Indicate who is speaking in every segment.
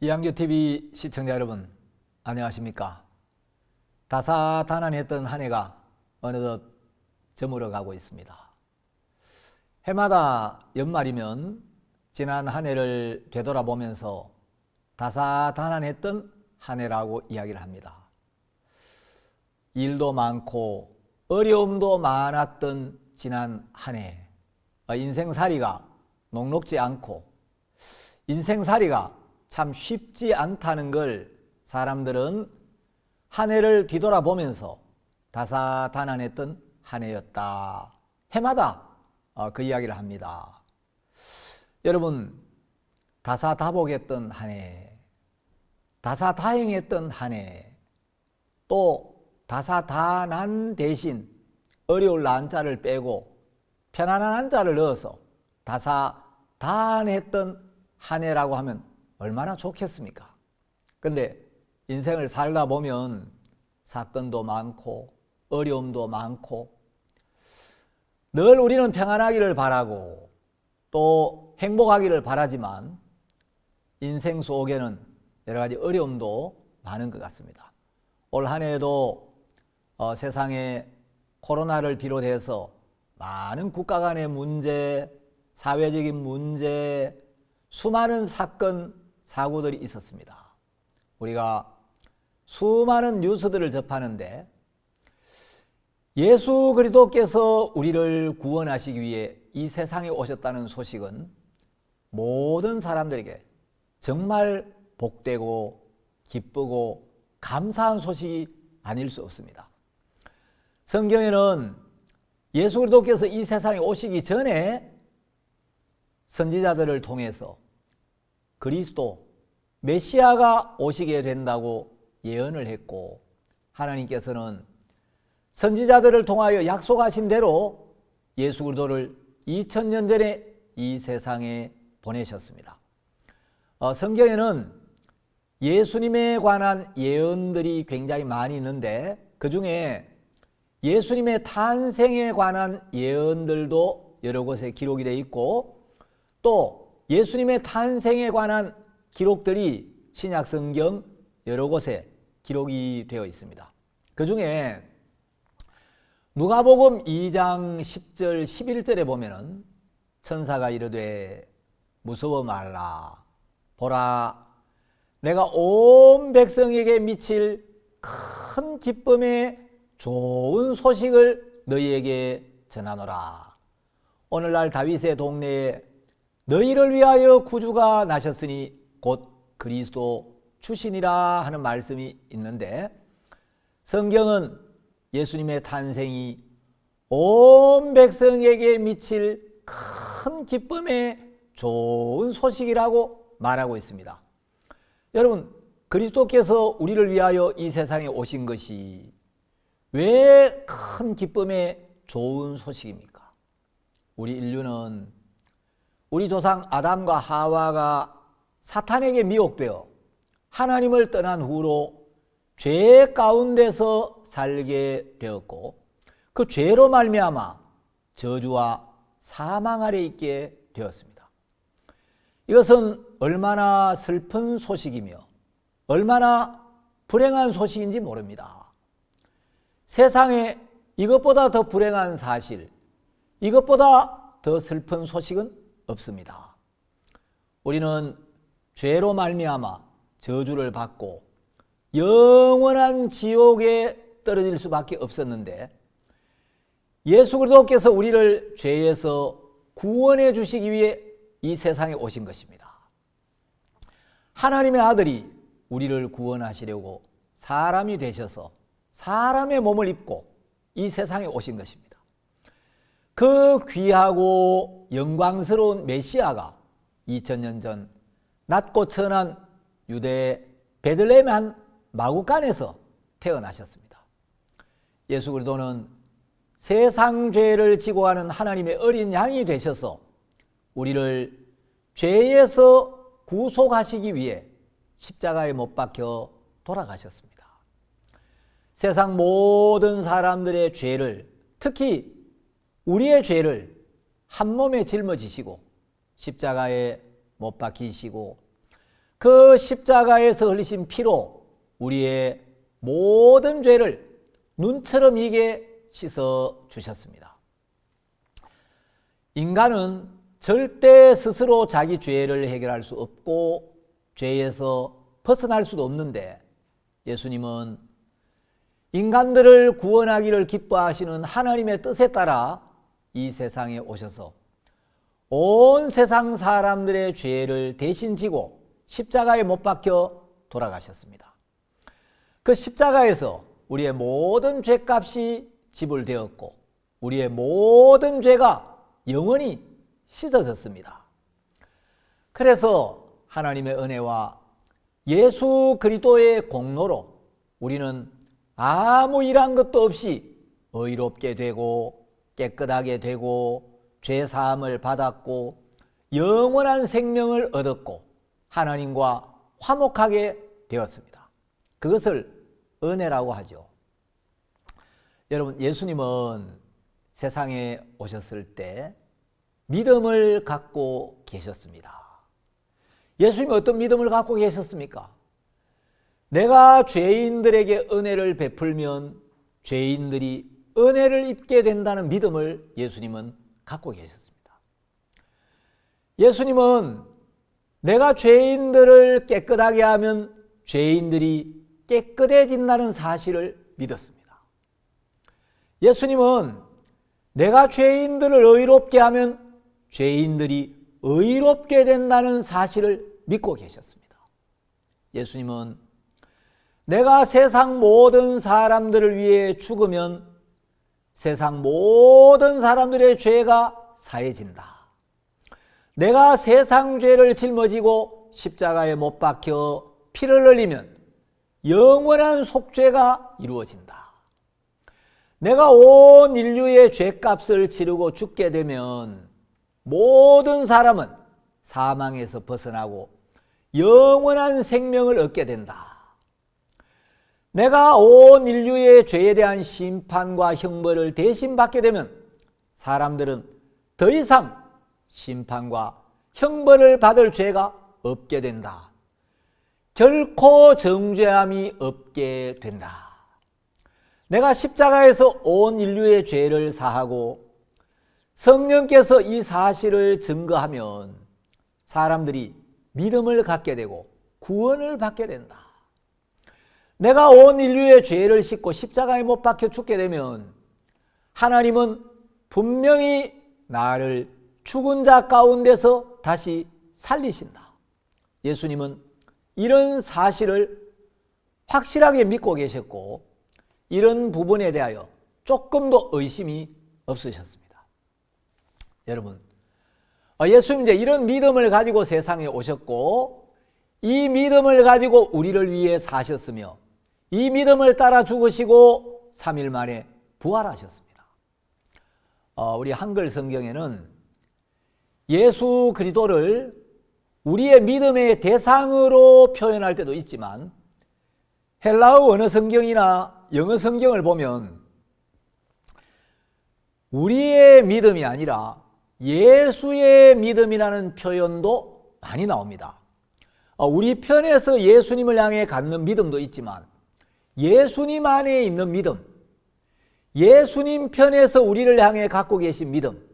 Speaker 1: 이양교TV 시청자 여러분, 안녕하십니까? 다사다난했던 한 해가 어느덧 저물어 가고 있습니다. 해마다 연말이면 지난 한 해를 되돌아보면서 다사다난했던 한 해라고 이야기를 합니다. 일도 많고 어려움도 많았던 지난 한 해, 인생살이가 녹록지 않고 인생살이가 참 쉽지 않다는 걸 사람들은 한 해를 뒤돌아보면서 다사다난했던 한 해였다. 해마다 그 이야기를 합니다. 여러분, 다사다복했던 한 해, 다사다행했던 한 해, 또 다사다난 대신 어려울 난자를 빼고 편안한 한자를 넣어서 다사다안했던 한 해라고 하면 얼마나 좋겠습니까? 근데 인생을 살다 보면 사건도 많고 어려움도 많고 늘 우리는 평안하기를 바라고 또 행복하기를 바라지만 인생 속에는 여러 가지 어려움도 많은 것 같습니다. 올 한 해에도 세상에 코로나를 비롯해서 많은 국가 간의 문제, 사회적인 문제, 수많은 사건, 사고들이 있었습니다. 우리가 수많은 뉴스들을 접하는데 예수 그리스도께서 우리를 구원하시기 위해 이 세상에 오셨다는 소식은 모든 사람들에게 정말 복되고 기쁘고 감사한 소식이 아닐 수 없습니다. 성경에는 예수 그리스도께서 이 세상에 오시기 전에 선지자들을 통해서 그리스도 메시아가 오시게 된다고 예언을 했고 하나님께서는 선지자들을 통하여 약속하신 대로 예수 그리스도를 2000년 전에 이 세상에 보내셨습니다. 성경에는 예수님에 관한 예언들이 굉장히 많이 있는데 그 중에 예수님의 탄생에 관한 예언들도 여러 곳에 기록이 되어 있고 또 예수님의 탄생에 관한 기록들이 신약성경 여러 곳에 기록이 되어 있습니다. 그 중에 누가복음 2장 10절 11절에 보면은 천사가 이르되 무서워 말라 보라 내가 온 백성에게 미칠 큰 기쁨의 좋은 소식을 너희에게 전하노라. 오늘날 다윗의 동네에 너희를 위하여 구주가 나셨으니 곧 그리스도 주시니라 하는 말씀이 있는데 성경은 예수님의 탄생이 온 백성에게 미칠 큰 기쁨의 좋은 소식이라고 말하고 있습니다. 여러분, 그리스도께서 우리를 위하여 이 세상에 오신 것이 왜 큰 기쁨의 좋은 소식입니까? 우리 인류는 우리 조상 아담과 하와가 사탄에게 미혹되어 하나님을 떠난 후로 죄 가운데서 살게 되었고 그 죄로 말미암아 저주와 사망 아래 있게 되었습니다. 이것은 얼마나 슬픈 소식이며 얼마나 불행한 소식인지 모릅니다. 세상에 이것보다 더 불행한 사실, 이것보다 더 슬픈 소식은 없습니다. 우리는 죄로 말미암아 저주를 받고 영원한 지옥에 떨어질 수밖에 없었는데 예수 그리스도께서 우리를 죄에서 구원해 주시기 위해 이 세상에 오신 것입니다. 하나님의 아들이 우리를 구원하시려고 사람이 되셔서 사람의 몸을 입고 이 세상에 오신 것입니다. 그 귀하고 영광스러운 메시아가 2000년 전 낮고 천한 유대 베들레헴 한 마구간에서 태어나셨습니다. 예수 그리스도는 세상 죄를 지고 가는 하나님의 어린 양이 되셔서 우리를 죄에서 구속하시기 위해 십자가에 못 박혀 돌아가셨습니다. 세상 모든 사람들의 죄를 특히 우리의 죄를 한 몸에 짊어지시고 십자가에 못 박히시고 그 십자가에서 흘리신 피로 우리의 모든 죄를 눈처럼 이게 씻어 주셨습니다. 인간은 절대 스스로 자기 죄를 해결할 수 없고 죄에서 벗어날 수도 없는데, 예수님은 인간들을 구원하기를 기뻐하시는 하나님의 뜻에 따라 이 세상에 오셔서 온 세상 사람들의 죄를 대신 지고 십자가에 못 박혀 돌아가셨습니다. 그 십자가에서 우리의 모든 죄값이 지불되었고 우리의 모든 죄가 영원히 씻어졌습니다. 그래서 하나님의 은혜와 예수 그리스도의 공로로 우리는 아무 일한 것도 없이 의롭게 되고 깨끗하게 되고 죄사함을 받았고 영원한 생명을 얻었고 하나님과 화목하게 되었습니다. 그것을 은혜라고 하죠. 여러분, 예수님은 세상에 오셨을 때 믿음을 갖고 계셨습니다. 예수님은 어떤 믿음을 갖고 계셨습니까? 내가 죄인들에게 은혜를 베풀면 죄인들이 은혜를 입게 된다는 믿음을 예수님은 갖고 계셨습니다. 예수님은 내가 죄인들을 깨끗하게 하면 죄인들이 깨끗해진다는 사실을 믿었습니다. 예수님은 내가 죄인들을 의롭게 하면 죄인들이 의롭게 된다는 사실을 믿고 계셨습니다. 예수님은 내가 세상 모든 사람들을 위해 죽으면 세상 모든 사람들의 죄가 사해진다. 내가 세상 죄를 짊어지고 십자가에 못 박혀 피를 흘리면 영원한 속죄가 이루어진다. 내가 온 인류의 죄값을 치르고 죽게 되면 모든 사람은 사망에서 벗어나고 영원한 생명을 얻게 된다. 내가 온 인류의 죄에 대한 심판과 형벌을 대신 받게 되면 사람들은 더 이상 심판과 형벌을 받을 죄가 없게 된다. 결코 정죄함이 없게 된다. 내가 십자가에서 온 인류의 죄를 사하고 성령께서 이 사실을 증거하면 사람들이 믿음을 갖게 되고 구원을 받게 된다. 내가 온 인류의 죄를 씻고 십자가에 못 박혀 죽게 되면 하나님은 분명히 나를 죽은 자 가운데서 다시 살리신다. 예수님은 이런 사실을 확실하게 믿고 계셨고 이런 부분에 대하여 조금도 의심이 없으셨습니다. 여러분, 예수님 이제 이런 믿음을 가지고 세상에 오셨고 이 믿음을 가지고 우리를 위해 사셨으며 이 믿음을 따라 죽으시고 3일 만에 부활하셨습니다. 우리 한글 성경에는 예수 그리스도를 우리의 믿음의 대상으로 표현할 때도 있지만 헬라어 원어 성경이나 영어 성경을 보면 우리의 믿음이 아니라 예수의 믿음이라는 표현도 많이 나옵니다. 우리 편에서 예수님을 향해 갖는 믿음도 있지만 예수님 안에 있는 믿음, 예수님 편에서 우리를 향해 갖고 계신 믿음,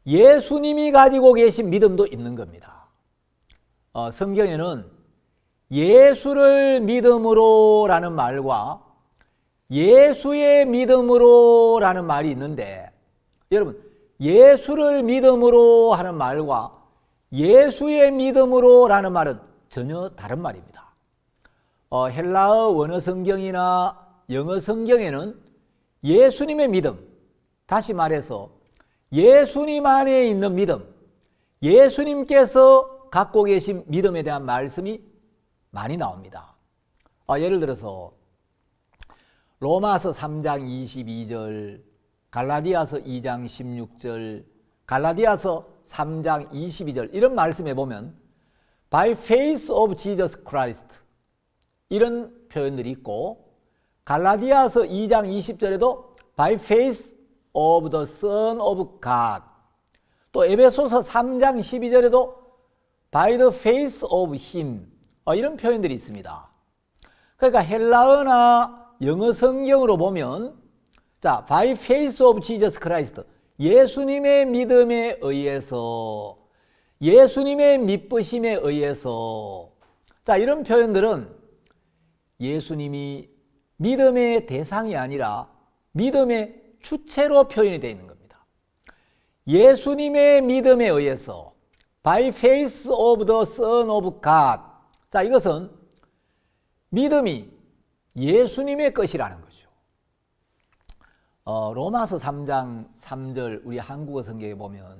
Speaker 1: 예수님이 가지고 계신 믿음도 있는 겁니다. 성경에는 예수를 믿음으로 라는 말과 예수의 믿음으로 라는 말이 있는데 여러분, 예수를 믿음으로 하는 말과 예수의 믿음으로 라는 말은 전혀 다른 말입니다. 헬라어 원어 성경이나 영어 성경에는 예수님의 믿음, 다시 말해서 예수님 안에 있는 믿음, 예수님께서 갖고 계신 믿음에 대한 말씀이 많이 나옵니다. 예를 들어서 로마서 3장 22절, 갈라디아서 2장 16절, 갈라디아서 3장 22절 이런 말씀에 보면 By faith of Jesus Christ 이런 표현들이 있고 갈라디아서 2장 20절에도 By faith of the Son of God 또 에베소서 3장 12절에도 by the face of him. 이런 표현들이 있습니다. 그러니까 헬라어나 영어 성경으로 보면 자, by face of Jesus Christ. 예수님의 믿음에 의해서, 예수님의 믿으심에 의해서. 자, 이런 표현들은 예수님이 믿음의 대상이 아니라 믿음의 주체로 표현이 되어 있는 겁니다. 예수님의 믿음에 의해서 by faith of the Son of God. 자, 이것은 믿음이 예수님의 것이라는 거죠. 로마서 3장 3절 우리 한국어 성경에 보면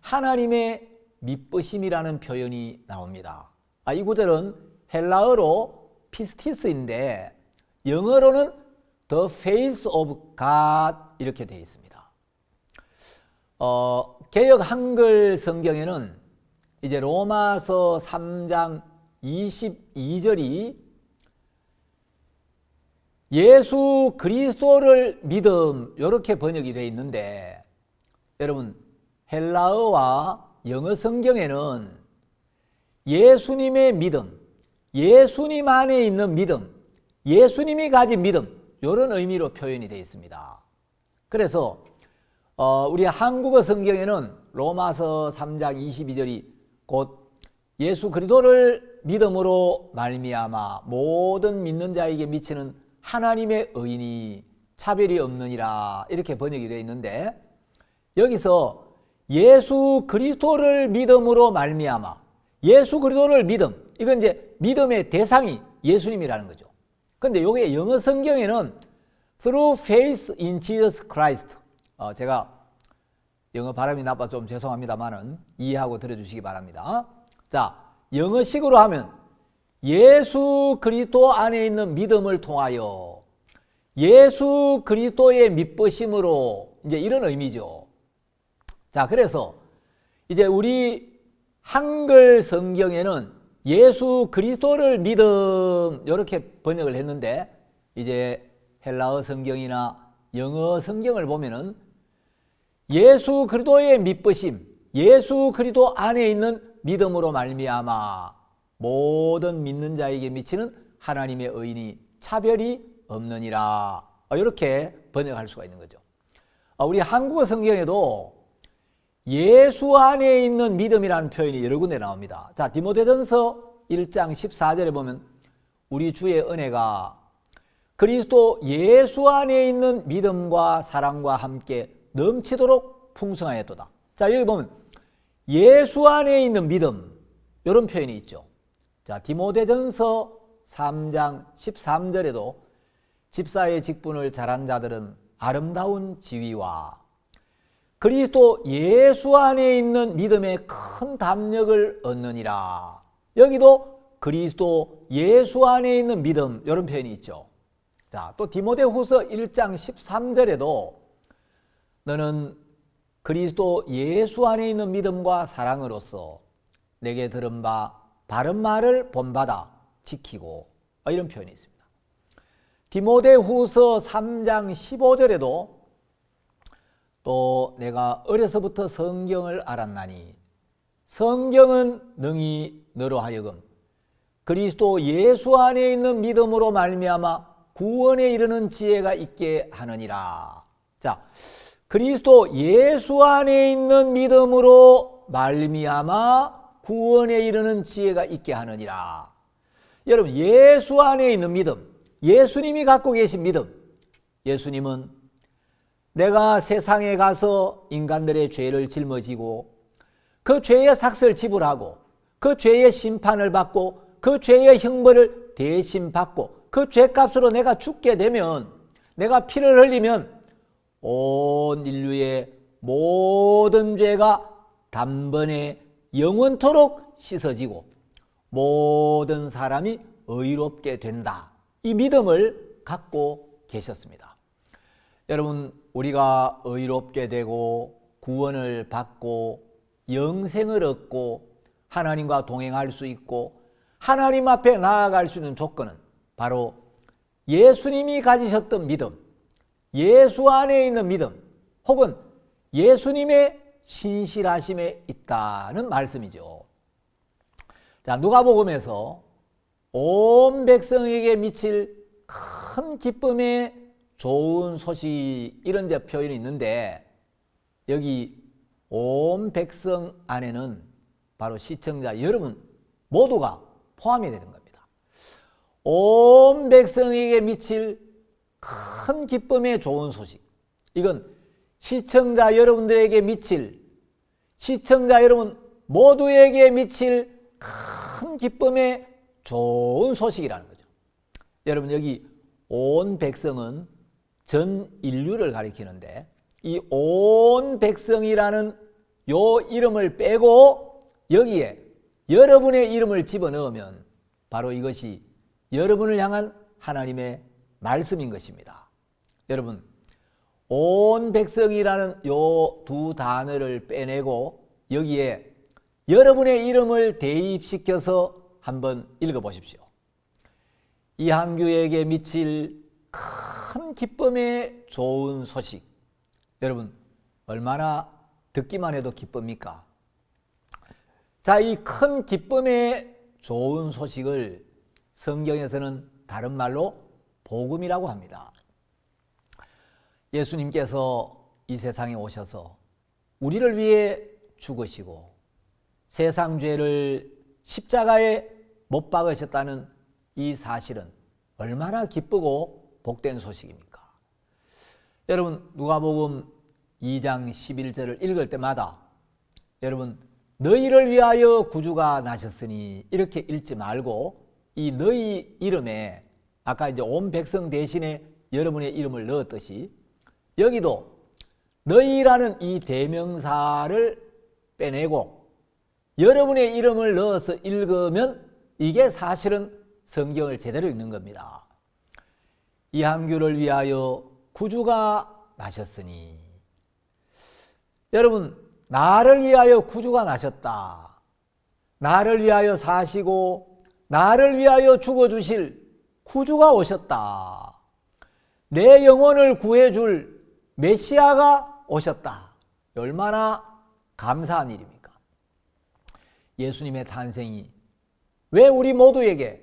Speaker 1: 하나님의 믿으심이라는 표현이 나옵니다. 이 구절은 헬라어로 피스티스인데 영어로는 the face of God 이렇게 되어 있습니다. 개역 한글 성경에는 이제 로마서 3장 22절이 예수 그리스도를 믿음 이렇게 번역이 되어 있는데 여러분 헬라어와 영어 성경에는 예수님의 믿음, 예수님 안에 있는 믿음, 예수님이 가진 믿음 이런 의미로 표현이 되어 있습니다. 그래서 우리 한국어 성경에는 로마서 3장 22절이 곧 예수 그리스도를 믿음으로 말미암아 모든 믿는 자에게 미치는 하나님의 의인이 차별이 없느니라 이렇게 번역이 되어 있는데 여기서 예수 그리스도를 믿음으로 말미암아 예수 그리스도를 믿음 이건 이제 믿음의 대상이 예수님이라는 거죠. 그런데 이게 영어 성경에는 through faith in Jesus Christ 제가 영어 발음이 나빠 좀 죄송합니다만은 이해하고 들어주시기 바랍니다. 자, 영어식으로 하면 예수 그리스도 안에 있는 믿음을 통하여 예수 그리스도의 믿으심으로 이제 이런 의미죠. 자, 그래서 이제 우리 한글 성경에는 예수 그리스도를 믿음 이렇게 번역을 했는데 이제 헬라어 성경이나 영어 성경을 보면은 예수 그리스도의 믿으심, 예수 그리스도 안에 있는 믿음으로 말미암아 모든 믿는 자에게 미치는 하나님의 의인이 차별이 없느니라 이렇게 번역할 수가 있는 거죠. 우리 한국어 성경에도 예수 안에 있는 믿음이라는 표현이 여러 군데 나옵니다. 자, 디모데전서 1장 14절에 보면 우리 주의 은혜가 그리스도 예수 안에 있는 믿음과 사랑과 함께 넘치도록 풍성하였도다. 자, 여기 보면 예수 안에 있는 믿음 이런 표현이 있죠. 자, 디모데전서 3장 13절에도 집사의 직분을 잘한 자들은 아름다운 지위와 그리스도 예수 안에 있는 믿음의 큰 담력을 얻느니라. 여기도 그리스도 예수 안에 있는 믿음 이런 표현이 있죠. 자, 또 디모데후서 1장 13절에도 너는 그리스도 예수 안에 있는 믿음과 사랑으로서 내게 들은 바 바른 말을 본받아 지키고 이런 표현이 있습니다. 디모데후서 3장 15절에도 또 내가 어려서부터 성경을 알았나니 성경은 능히 너로 하여금 그리스도 예수 안에 있는 믿음으로 말미암아 구원에 이르는 지혜가 있게 하느니라. 자, 그리스도 예수 안에 있는 믿음으로 말미암아 구원에 이르는 지혜가 있게 하느니라. 여러분, 예수 안에 있는 믿음, 예수님이 갖고 계신 믿음. 예수님은 내가 세상에 가서 인간들의 죄를 짊어지고 그 죄의 삭을 지불하고 그 죄의 심판을 받고 그 죄의 형벌을 대신 받고 그 죄값으로 내가 죽게 되면, 내가 피를 흘리면 온 인류의 모든 죄가 단번에 영원토록 씻어지고 모든 사람이 의롭게 된다. 이 믿음을 갖고 계셨습니다. 여러분, 우리가 의롭게 되고 구원을 받고 영생을 얻고 하나님과 동행할 수 있고 하나님 앞에 나아갈 수 있는 조건은 바로 예수님이 가지셨던 믿음, 예수 안에 있는 믿음, 혹은 예수님의 신실하심에 있다는 말씀이죠. 자, 누가복음에서 온 백성에게 미칠 큰 기쁨의 좋은 소식, 이런 표현이 있는데, 여기 온 백성 안에는 바로 시청자 여러분 모두가 포함이 되는 겁니다. 온 백성에게 미칠 큰 기쁨의 좋은 소식, 이건 시청자 여러분들에게 미칠, 시청자 여러분 모두에게 미칠 큰 기쁨의 좋은 소식이라는 거죠. 여러분, 여기 온 백성은 전 인류를 가리키는데, 이 온 백성이라는 요 이름을 빼고 여기에 여러분의 이름을 집어넣으면 바로 이것이 여러분을 향한 하나님의 말씀인 것입니다. 여러분, 온 백성이라는 요 두 단어를 빼내고 여기에 여러분의 이름을 대입시켜서 한번 읽어보십시오. 이한규에게 미칠 큰 기쁨의 좋은 소식. 여러분, 얼마나 듣기만 해도 기쁩니까? 자, 이 큰 기쁨의 좋은 소식을 성경에서는 다른 말로 복음이라고 합니다. 예수님께서 이 세상에 오셔서 우리를 위해 죽으시고 세상 죄를 십자가에 못 박으셨다는 이 사실은 얼마나 기쁘고 복된 소식입니까? 여러분, 누가복음 2장 11절을 읽을 때마다 여러분, 너희를 위하여 구주가 나셨으니 이렇게 읽지 말고 이 너희 이름에 아까 이제 온 백성 대신에 여러분의 이름을 넣었듯이 여기도 너희라는 이 대명사를 빼내고 여러분의 이름을 넣어서 읽으면 이게 사실은 성경을 제대로 읽는 겁니다. 이한규를 위하여 구주가 나셨으니, 여러분, 나를 위하여 구주가 나셨다. 나를 위하여 사시고 나를 위하여 죽어주실 구주가 오셨다. 내 영혼을 구해줄 메시아가 오셨다. 얼마나 감사한 일입니까? 예수님의 탄생이 왜 우리 모두에게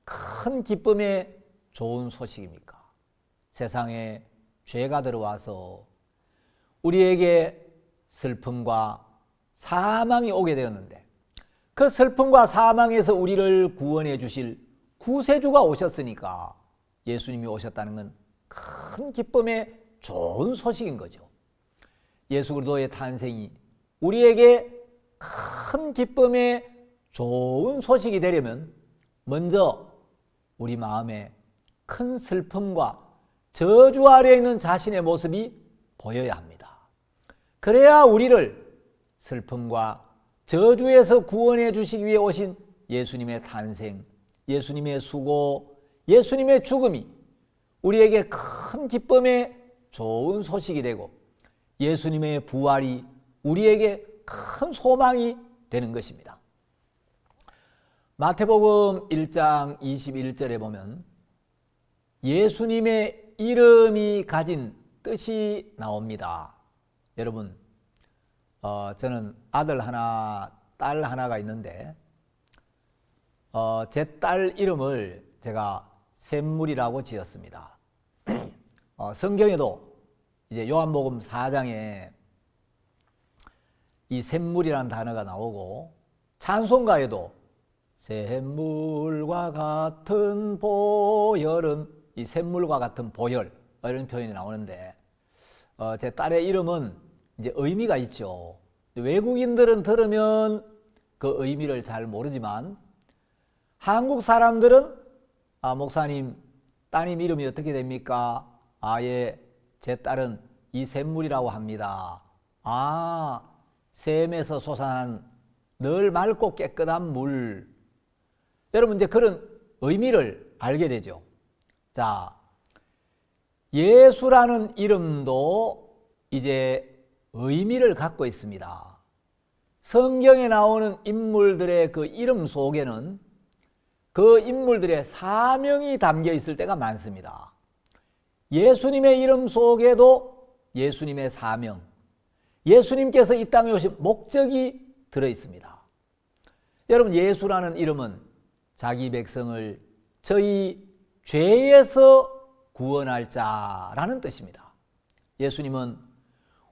Speaker 1: 큰 기쁨의 좋은 소식입니까? 세상에 죄가 들어와서 우리에게 슬픔과 사망이 오게 되었는데 그 슬픔과 사망에서 우리를 구원해 주실 구세주가 오셨으니까 예수님이 오셨다는 건 큰 기쁨의 좋은 소식인 거죠. 예수 그리스도의 탄생이 우리에게 큰 기쁨의 좋은 소식이 되려면 먼저 우리 마음에 큰 슬픔과 저주 아래에 있는 자신의 모습이 보여야 합니다. 그래야 우리를 슬픔과 저주에서 구원해 주시기 위해 오신 예수님의 탄생, 예수님의 수고, 예수님의 죽음이 우리에게 큰 기쁨의 좋은 소식이 되고 예수님의 부활이 우리에게 큰 소망이 되는 것입니다. 마태복음 1장 21절에 보면 예수님의 이름이 가진 뜻이 나옵니다. 여러분, 저는 아들 하나, 딸 하나가 있는데 제 딸 이름을 제가 샘물이라고 지었습니다. 성경에도 이제 요한복음 4장에 이 샘물이라는 단어가 나오고 찬송가에도 샘물과 같은 보혈은 이 샘물과 같은 보혈 이런 표현이 나오는데 제 딸의 이름은 이제 의미가 있죠. 외국인들은 들으면 그 의미를 잘 모르지만 한국 사람들은 목사님 따님 이름이 어떻게 됩니까? 예, 제 딸은 이 샘물이라고 합니다. 샘에서 솟아난 늘 맑고 깨끗한 물. 여러분 이제 그런 의미를 알게 되죠. 자, 예수라는 이름도 이제 의미를 갖고 있습니다. 성경에 나오는 인물들의 그 이름 속에는 그 인물들의 사명이 담겨 있을 때가 많습니다. 예수님의 이름 속에도 예수님의 사명, 예수님께서 이 땅에 오신 목적이 들어 있습니다. 여러분, 예수라는 이름은 자기 백성을 저희 죄에서 구원할 자라는 뜻입니다. 예수님은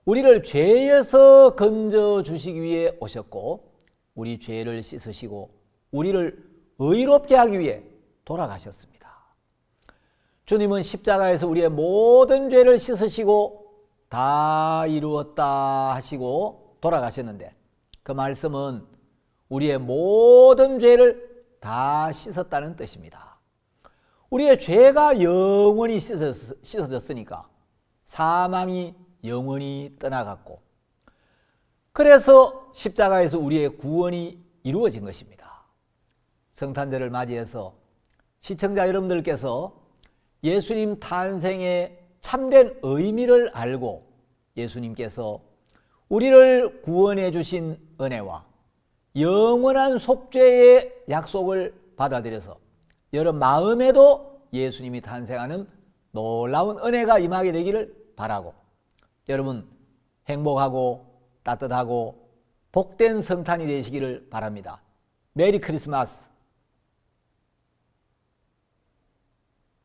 Speaker 1: 우리를 죄에서 건져주시기 위해 오셨고 우리 죄를 씻으시고 우리를 의롭게 하기 위해 돌아가셨습니다. 주님은 십자가에서 우리의 모든 죄를 씻으시고 다 이루었다 하시고 돌아가셨는데 그 말씀은 우리의 모든 죄를 다 씻었다는 뜻입니다. 우리의 죄가 영원히 씻어졌으니까 사망이 영원히 떠나갔고 그래서 십자가에서 우리의 구원이 이루어진 것입니다. 성탄절을 맞이해서 시청자 여러분들께서 예수님 탄생의 참된 의미를 알고 예수님께서 우리를 구원해 주신 은혜와 영원한 속죄의 약속을 받아들여서 여러분 마음에도 예수님이 탄생하는 놀라운 은혜가 임하게 되기를 바라고 여러분 행복하고 따뜻하고 복된 성탄이 되시기를 바랍니다. 메리 크리스마스.